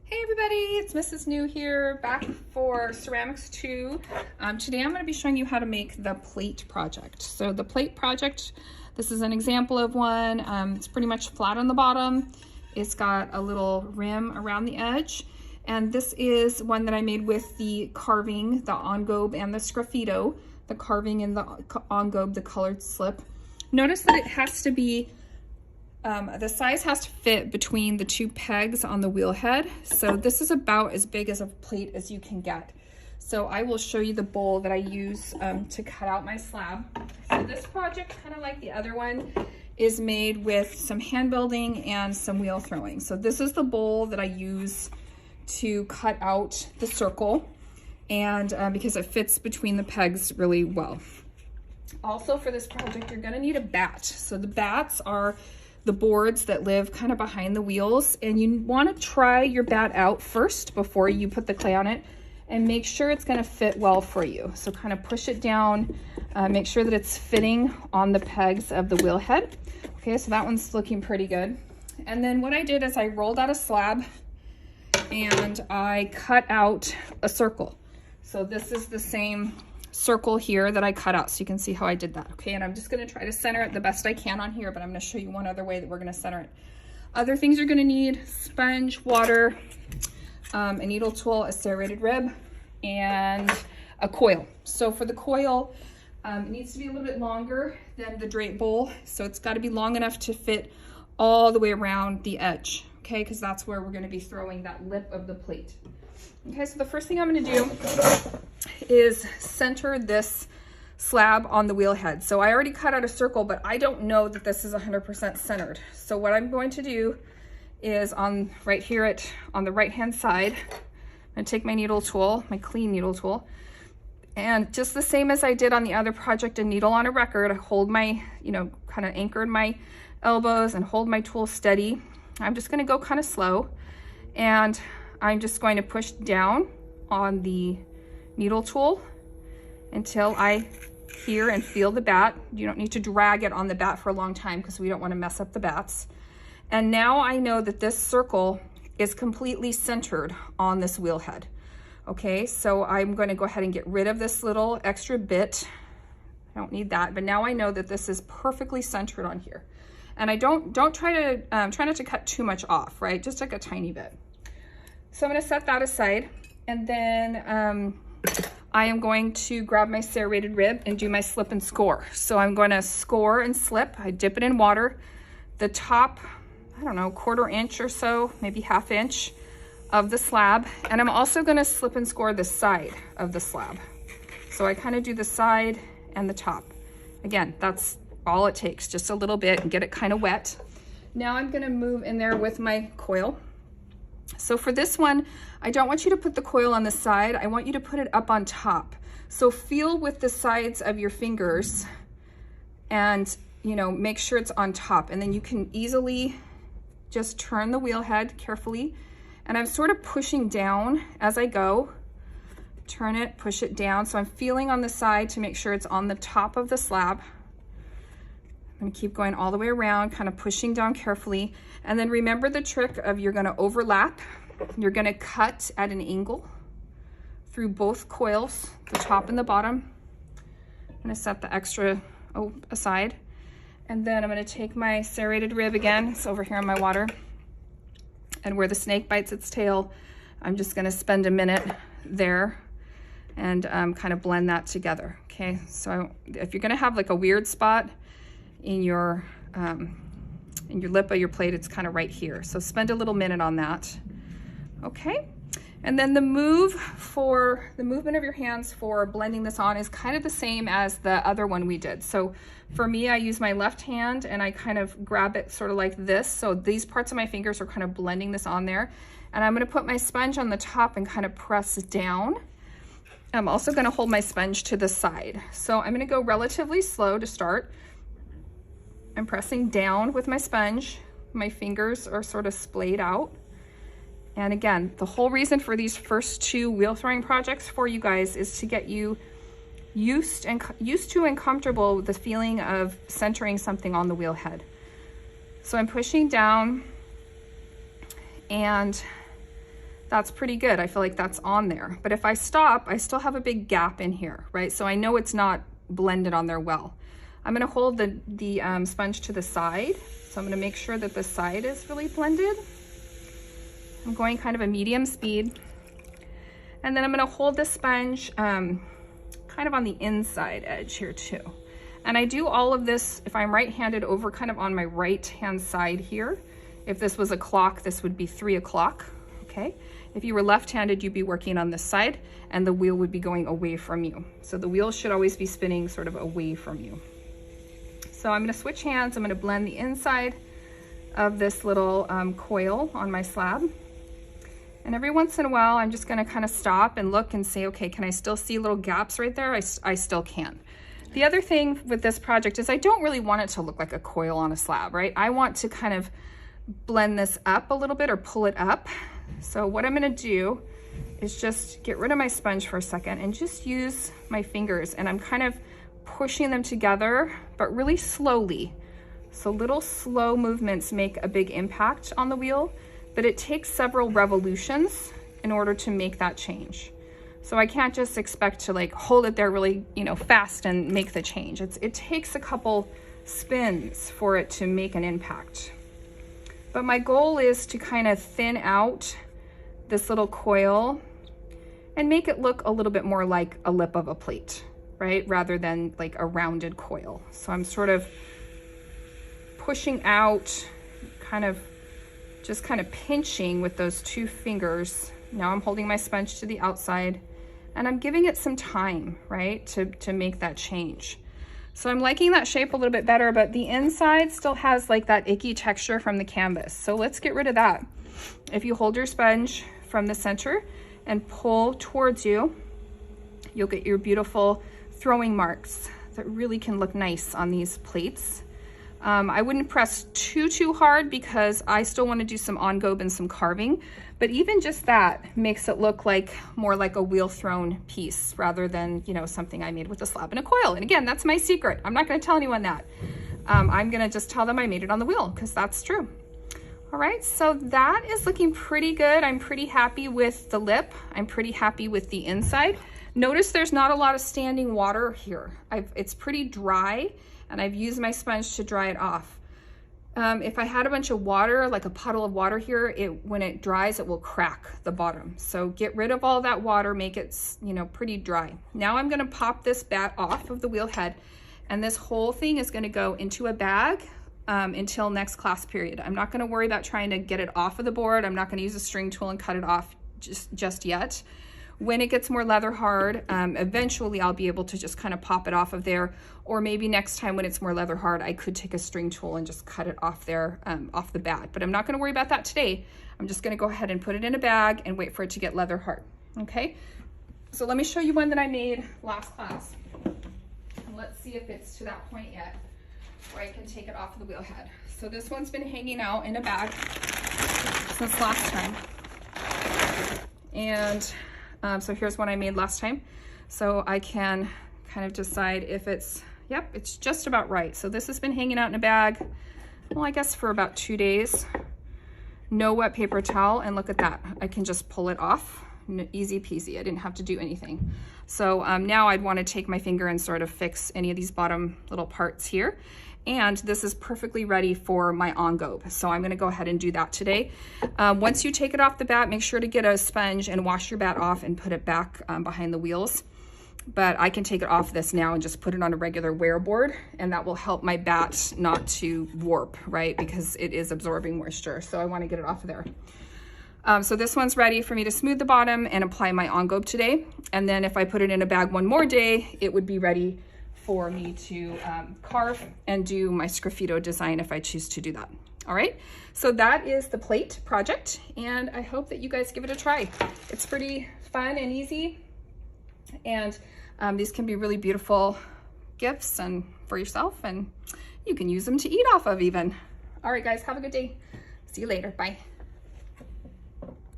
Hey everybody, it's Mrs. New here, back for Ceramics 2. Today I'm going to be showing you how to make the plate project. So the plate project, this is an example of one. It's pretty much flat on the bottom. It's got a little rim around the edge. And this is one that I made with the carving, the engobe and the sgraffito, the carving in the engobe, the colored slip. Notice that it has to be the size has to fit between the two pegs on the wheel head. So this is about as big as a plate as you can get. So I will show you the bowl that I use to cut out my slab. So this project, kind of like the other one, is made with some hand building and some wheel throwing. So this is the bowl that I use to cut out the circle, and because it fits between the pegs really well. Also for this project, you're gonna need a bat. So the bats are the boards that live kind of behind the wheels, and you want to try your bat out first before you put the clay on it and make sure it's going to fit well for you. So kind of push it down, make sure that it's fitting on the pegs of the wheel head. Okay, so that one's looking pretty good. And then what I did is I rolled out a slab and I cut out a circle. So this is the same circle here that I cut out, so you can see how I did that. Okay, and I'm just going to try to center it the best I can on here, but I'm going to show you one other way that we're going to center it. Other things you're going to need: sponge, water, a needle tool, a serrated rib, and a coil. So for the coil, it needs to be a little bit longer than the drape bowl, so it's got to be long enough to fit all the way around the edge, okay, because that's where we're going to be throwing that lip of the plate. Okay, so the first thing I'm going to do is center this slab on the wheel head. So I already cut out a circle, but I don't know that this is 100% centered. So what I'm going to do is right here on the right hand side, I'm going to take my needle tool, my clean needle tool, and just the same as I did on the other project, a needle on a record, I hold my, kind of anchored my elbows and hold my tool steady. I'm just going to go kind of slow, and I'm just going to push down on the needle tool until I hear and feel the bat. You don't need to drag it on the bat for a long time because we don't want to mess up the bats. And now I know that this circle is completely centered on this wheel head. Okay, so I'm going to go ahead and get rid of this little extra bit. I don't need that, but now I know that this is perfectly centered on here. And I don't try not to cut too much off, right? Just like a tiny bit. So I'm going to set that aside, and then I am going to grab my serrated rib and do my slip and score. So I'm going to score and slip. I dip it in water. The top, I don't know, 1/4 inch or so, maybe 1/2 inch of the slab. And I'm also going to slip and score the side of the slab. So I kind of do the side and the top. Again, that's all it takes, just a little bit, and get it kind of wet. Now I'm going to move in there with my coil. So for this one, I don't want you to put the coil on the side. I want you to put it up on top. So feel with the sides of your fingers and, make sure it's on top. And then you can easily just turn the wheel head carefully. And I'm sort of pushing down as I go. Turn it, push it down. So I'm feeling on the side to make sure it's on the top of the slab. I'm going to keep going all the way around, kind of pushing down carefully. And then remember the trick of you're going to overlap. You're going to cut at an angle through both coils, the top and the bottom. I'm going to set the extra aside. And then I'm going to take my serrated rib again. It's over here in my water. And where the snake bites its tail, I'm just going to spend a minute there and kind of blend that together. Okay, so if you're going to have like a weird spot in your lip of your plate, it's kind of right here. So spend a little minute on that. Okay. And then the movement of your hands for blending this on is kind of the same as the other one we did. So for me, I use my left hand and I kind of grab it sort of like this. So these parts of my fingers are kind of blending this on there. And I'm going to put my sponge on the top and kind of press down. I'm also going to hold my sponge to the side. So I'm going to go relatively slow to start. I'm pressing down with my sponge. My fingers are sort of splayed out. And again, the whole reason for these first 2 wheel throwing projects for you guys is to get you used to and comfortable with the feeling of centering something on the wheel head. So I'm pushing down and that's pretty good. I feel like that's on there. But if I stop, I still have a big gap in here, right? So I know it's not blended on there well. I'm gonna hold the sponge to the side. So I'm gonna make sure that the side is really blended. I'm going kind of a medium speed. And then I'm gonna hold the sponge kind of on the inside edge here too. And I do all of this, if I'm right-handed, over kind of on my right-hand side here. If this was a clock, this would be 3 o'clock, okay? If you were left-handed, you'd be working on this side and the wheel would be going away from you. So the wheel should always be spinning sort of away from you. So I'm gonna switch hands. I'm gonna blend the inside of this little coil on my slab. And every once in a while, I'm just gonna kind of stop and look and say, okay, can I still see little gaps right there? I still can. The other thing with this project is I don't really want it to look like a coil on a slab, right? I want to kind of blend this up a little bit or pull it up. So what I'm gonna do is just get rid of my sponge for a second and just use my fingers, and I'm kind of pushing them together, but really slowly. So little slow movements make a big impact on the wheel, but it takes several revolutions in order to make that change. So I can't just expect to like hold it there really, fast and make the change. It takes a couple spins for it to make an impact. But my goal is to kind of thin out this little coil and make it look a little bit more like a lip of a plate, right? Rather than like a rounded coil. So I'm sort of pushing out, just kind of pinching with those 2 fingers. Now I'm holding my sponge to the outside and I'm giving it some time, right? To make that change. So I'm liking that shape a little bit better, but the inside still has like that icky texture from the canvas. So let's get rid of that. If you hold your sponge from the center and pull towards you, you'll get your beautiful throwing marks that really can look nice on these plates. I wouldn't press too hard because I still want to do some on-gobe and some carving, but even just that makes it look like more like a wheel thrown piece rather than, something I made with a slab and a coil. And again, that's my secret. I'm not going to tell anyone that. I'm going to just tell them I made it on the wheel because that's true. All right, so that is looking pretty good. I'm pretty happy with the lip. I'm pretty happy with the inside. Notice there's not a lot of standing water here. It's pretty dry, and I've used my sponge to dry it off. If I had a bunch of water, like a puddle of water here, when it dries, it will crack the bottom. So get rid of all that water, make it, pretty dry. Now I'm gonna pop this bat off of the wheel head, and this whole thing is gonna go into a bag until next class period. I'm not gonna worry about trying to get it off of the board. I'm not gonna use a string tool and cut it off just yet. When it gets more leather hard, eventually I'll be able to just kind of pop it off of there, or maybe next time when it's more leather hard, I could take a string tool and just cut it off there, off the bat. But I'm not gonna worry about that today. I'm just gonna go ahead and put it in a bag and wait for it to get leather hard, okay? So let me show you one that I made last class. And let's see if it's to that point yet where I can take it off of the wheel head. So this one's been hanging out in a bag since last time. And so here's one I made last time. So I can kind of decide if it's, yep, it's just about right. So this has been hanging out in a bag, well, I guess for about 2 days. No wet paper towel, and look at that. I can just pull it off, easy peasy. I didn't have to do anything. So now I'd want to take my finger and sort of fix any of these bottom little parts here. And this is perfectly ready for my on-gobe. So I'm gonna go ahead and do that today. Once you take it off the bat, make sure to get a sponge and wash your bat off and put it back behind the wheels. But I can take it off this now and just put it on a regular wear board, and that will help my bat not to warp, right? Because it is absorbing moisture. So I wanna get it off of there. So this one's ready for me to smooth the bottom and apply my on-gobe today. And then if I put it in a bag one more day, it would be ready for me to carve and do my sgraffito design if I choose to do that. All right, so that is the plate project, and I hope that you guys give it a try. It's pretty fun and easy, and these can be really beautiful gifts and for yourself, and you can use them to eat off of even. All right, guys, have a good day. See you later. Bye.